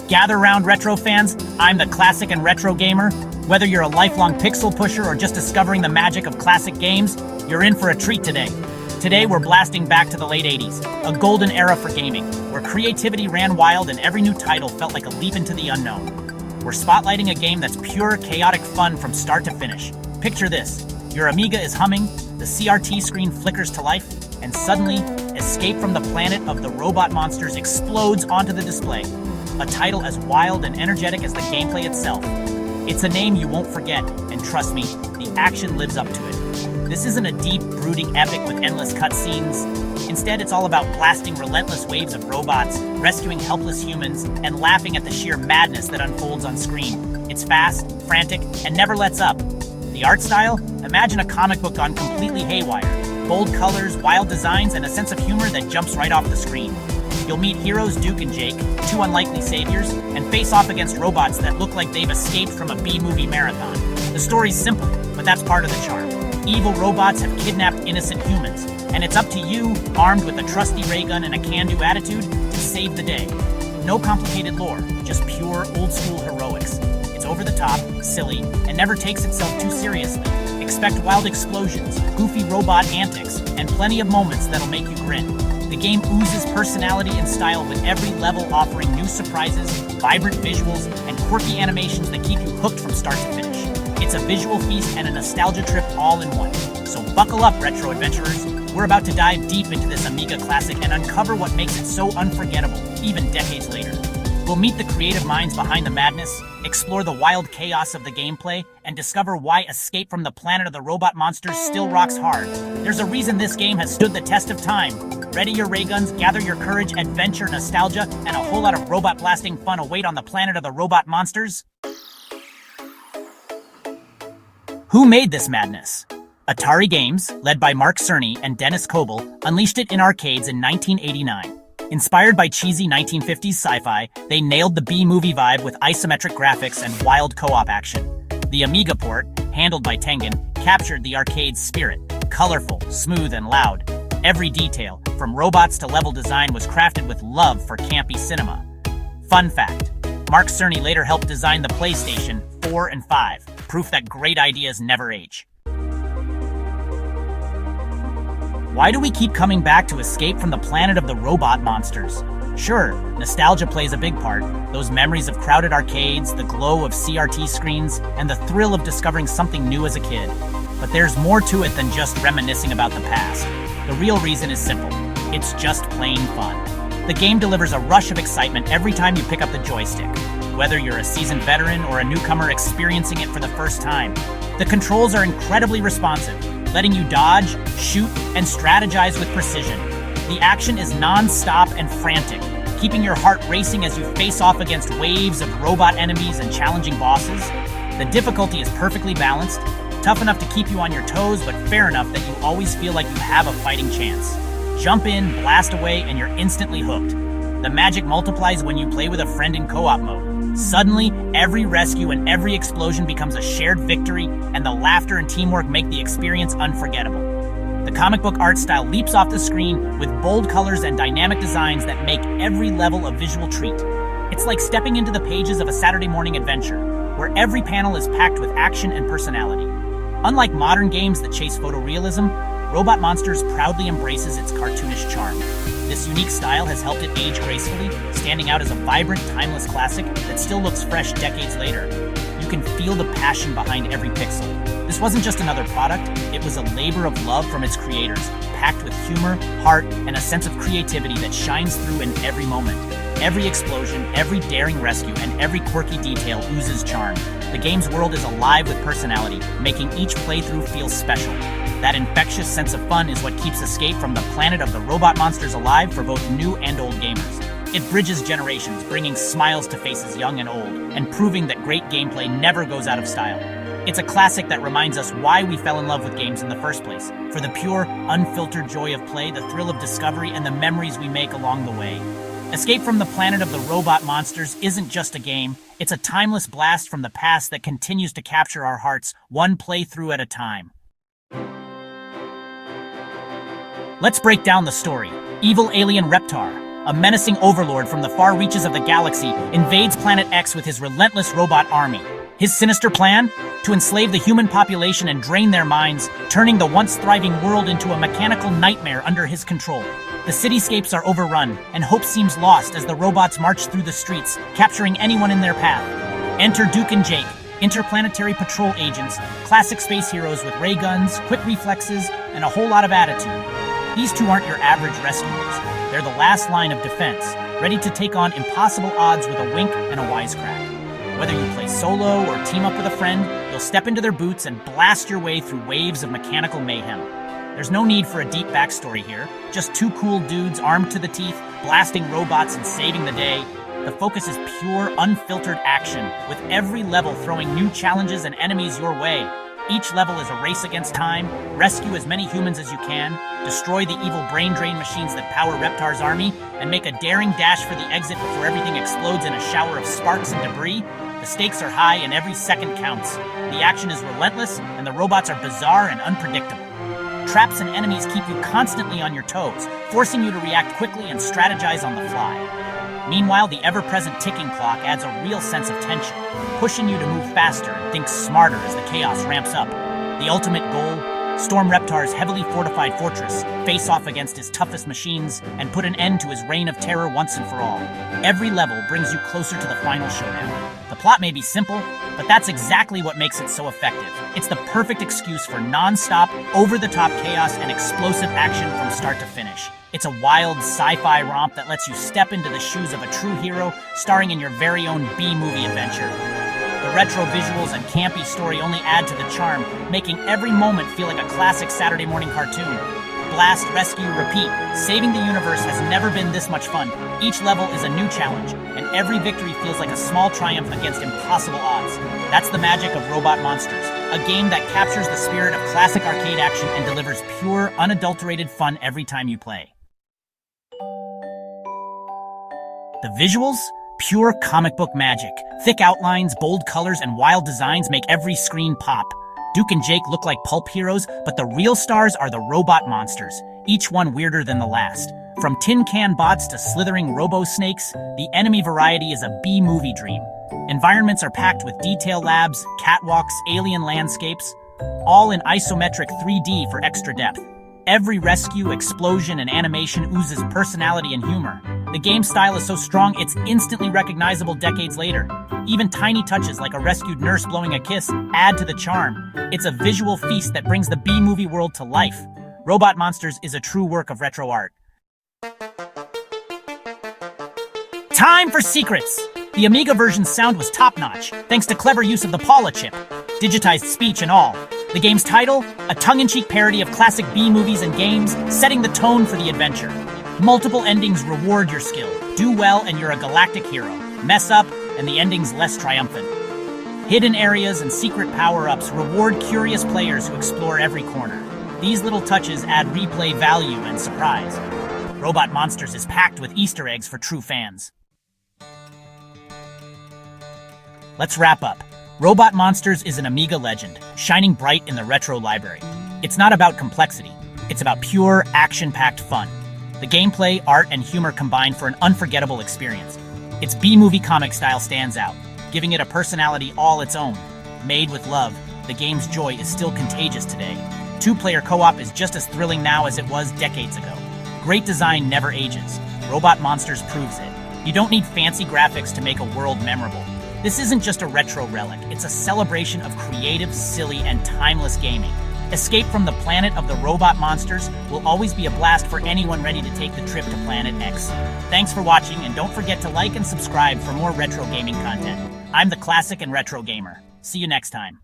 Gather round, retro fans. I'm the classic and retro gamer. Whether you're a lifelong pixel pusher or just discovering the magic of classic games, you're in for a treat today. Today, we're blasting back to the late 80s, a golden era for gaming, where creativity ran wild and every new title felt like a leap into the unknown. We're spotlighting a game that's pure, chaotic fun from start to finish. Picture this. Your Amiga is humming, the CRT screen flickers to life, and suddenly, Escape from the Planet of the Robot Monsters explodes onto the display. A title as wild and energetic as the gameplay itself. It's a name you won't forget, and trust me, the action lives up to it. This isn't a deep, brooding epic with endless cutscenes. Instead, it's all about blasting relentless waves of robots, rescuing helpless humans, and laughing at the sheer madness that unfolds on screen. It's fast, frantic, and never lets up. The art style? Imagine a comic book gone completely haywire. Bold colors, wild designs, and a sense of humor that jumps right off the screen. You'll meet heroes Duke and Jake, two unlikely saviors, and face off against robots that look like they've escaped from a B-movie marathon. The story's simple, but that's part of the charm. Evil robots have kidnapped innocent humans, and it's up to you, armed with a trusty ray gun and a can-do attitude, to save the day. No complicated lore, just pure, old-school heroics. It's over-the-top, silly, and never takes itself too seriously. Expect wild explosions, goofy robot antics, and plenty of moments that'll make you grin. The game oozes personality and style with every level offering new surprises, vibrant visuals, and quirky animations that keep you hooked from start to finish. It's a visual feast and a nostalgia trip all in one. So buckle up, retro adventurers. We're about to dive deep into this Amiga classic and uncover what makes it so unforgettable, even decades later. We'll meet the creative minds behind the madness, explore the wild chaos of the gameplay, and discover why Escape from the Planet of the Robot Monsters still rocks hard. There's a reason this game has stood the test of time. Ready your ray guns, gather your courage, adventure, nostalgia, and a whole lot of robot blasting fun await on the Planet of the Robot Monsters. Who made this madness? Atari Games, led by Mark Cerny and Dennis Coble, unleashed it in arcades in 1989. Inspired by cheesy 1950s sci-fi, they nailed the B-movie vibe with isometric graphics and wild co-op action. The Amiga port, handled by Tengen, captured the arcade's spirit, colorful, smooth, and loud. Every detail, from robots to level design, was crafted with love for campy cinema. Fun fact, Mark Cerny later helped design the PlayStation 4 and 5, proof that great ideas never age. Why do we keep coming back to Escape from the Planet of the Robot Monsters? Sure, nostalgia plays a big part. Those memories of crowded arcades, the glow of CRT screens, and the thrill of discovering something new as a kid. But there's more to it than just reminiscing about the past. The real reason is simple. It's just plain fun. The game delivers a rush of excitement every time you pick up the joystick. Whether you're a seasoned veteran or a newcomer experiencing it for the first time, the controls are incredibly responsive, letting you dodge, shoot, and strategize with precision. The action is non-stop and frantic, keeping your heart racing as you face off against waves of robot enemies and challenging bosses. The difficulty is perfectly balanced, tough enough to keep you on your toes, but fair enough that you always feel like you have a fighting chance. Jump in, blast away, and you're instantly hooked. The magic multiplies when you play with a friend in co-op mode. Suddenly, every rescue and every explosion becomes a shared victory, and the laughter and teamwork make the experience unforgettable. The comic book art style leaps off the screen with bold colors and dynamic designs that make every level a visual treat. It's like stepping into the pages of a Saturday morning adventure, where every panel is packed with action and personality. Unlike modern games that chase photorealism, Robot Monsters proudly embraces its cartoonish charm. This unique style has helped it age gracefully, standing out as a vibrant, timeless classic that still looks fresh decades later. You can feel the passion behind every pixel. This wasn't just another product, it was a labor of love from its creators, packed with humor, heart, and a sense of creativity that shines through in every moment. Every explosion, every daring rescue, and every quirky detail oozes charm. The game's world is alive with personality, making each playthrough feel special. That infectious sense of fun is what keeps Escape from the Planet of the Robot Monsters alive for both new and old gamers. It bridges generations, bringing smiles to faces young and old, and proving that great gameplay never goes out of style. It's a classic that reminds us why we fell in love with games in the first place, for the pure, unfiltered joy of play, the thrill of discovery, and the memories we make along the way. Escape from the Planet of the Robot Monsters isn't just a game, it's a timeless blast from the past that continues to capture our hearts, one playthrough at a time. Let's break down the story. Evil alien Reptar. a menacing overlord from the far reaches of the galaxy, invades Planet X with his relentless robot army. His sinister plan? To enslave the human population and drain their minds, turning the once thriving world into a mechanical nightmare under his control. The cityscapes are overrun, and hope seems lost as the robots march through the streets, capturing anyone in their path. Enter Duke and Jake, interplanetary patrol agents, classic space heroes with ray guns, quick reflexes, and a whole lot of attitude. These two aren't your average rescuers. They're the last line of defense, ready to take on impossible odds with a wink and a wisecrack. Whether you play solo or team up with a friend, you'll step into their boots and blast your way through waves of mechanical mayhem. There's no need for a deep backstory here, just two cool dudes armed to the teeth, blasting robots and saving the day. The focus is pure, unfiltered action, with every level throwing new challenges and enemies your way. Each level is a race against time. Rescue as many humans as you can, destroy the evil brain drain machines that power Reptar's army, and make a daring dash for the exit before everything explodes in a shower of sparks and debris. The stakes are high and every second counts. The action is relentless, and the robots are bizarre and unpredictable. Traps and enemies keep you constantly on your toes, forcing you to react quickly and strategize on the fly. Meanwhile, the ever-present ticking clock adds a real sense of tension, pushing you to move faster and think smarter as the chaos ramps up. The ultimate goal? Storm Reptar's heavily fortified fortress, face off against his toughest machines, and put an end to his reign of terror once and for all. Every level brings you closer to the final showdown. The plot may be simple, but that's exactly what makes it so effective. It's the perfect excuse for non-stop, over-the-top chaos and explosive action from start to finish. It's a wild sci-fi romp that lets you step into the shoes of a true hero, starring in your very own B-movie adventure. The retro visuals and campy story only add to the charm, making every moment feel like a classic Saturday morning cartoon. Blast, rescue, repeat. Saving the universe has never been this much fun. Each level is a new challenge, and every victory feels like a small triumph against impossible odds. That's the magic of Robot Monsters, a game that captures the spirit of classic arcade action and delivers pure, unadulterated fun every time you play. The visuals? Pure comic book magic. Thick outlines, bold colors, and wild designs make every screen pop. Duke and Jake look like pulp heroes, but the real stars are the robot monsters, each one weirder than the last. From tin can bots to slithering robo-snakes, the enemy variety is a B-movie dream. Environments are packed with detail labs, catwalks, alien landscapes, all in isometric 3D for extra depth. Every rescue, explosion, and animation oozes personality and humor. The game style is so strong it's instantly recognizable decades later. Even tiny touches like a rescued nurse blowing a kiss add to the charm. It's a visual feast that brings the B-movie world to life. Robot Monsters is a true work of retro art. Time for secrets! The Amiga version's sound was top-notch, thanks to clever use of the Paula chip, digitized speech and all. The game's title? A tongue-in-cheek parody of classic B-movies and games, setting the tone for the adventure. Multiple endings reward your skill. Do well and you're a galactic hero. Mess up and the ending's less triumphant. Hidden areas and secret power-ups reward curious players who explore every corner. These little touches add replay value and surprise. Robot Monsters is packed with Easter eggs for true fans. Let's wrap up. Robot Monsters is an Amiga legend, shining bright in the retro library. It's not about complexity. It's about pure, action-packed fun. The gameplay, art, and humor combine for an unforgettable experience. Its B-movie comic style stands out, giving it a personality all its own. Made with love, the game's joy is still contagious today. Two-player co-op is just as thrilling now as it was decades ago. Great design never ages. Robot Monsters proves it. You don't need fancy graphics to make a world memorable. This isn't just a retro relic, it's a celebration of creative, silly, and timeless gaming. Escape from the planet of the robot monsters will always be a blast for anyone ready to take the trip to Planet X. Thanks for watching, and don't forget to like and subscribe for more retro gaming content. I'm the Classic and Retro Gamer. See you next time.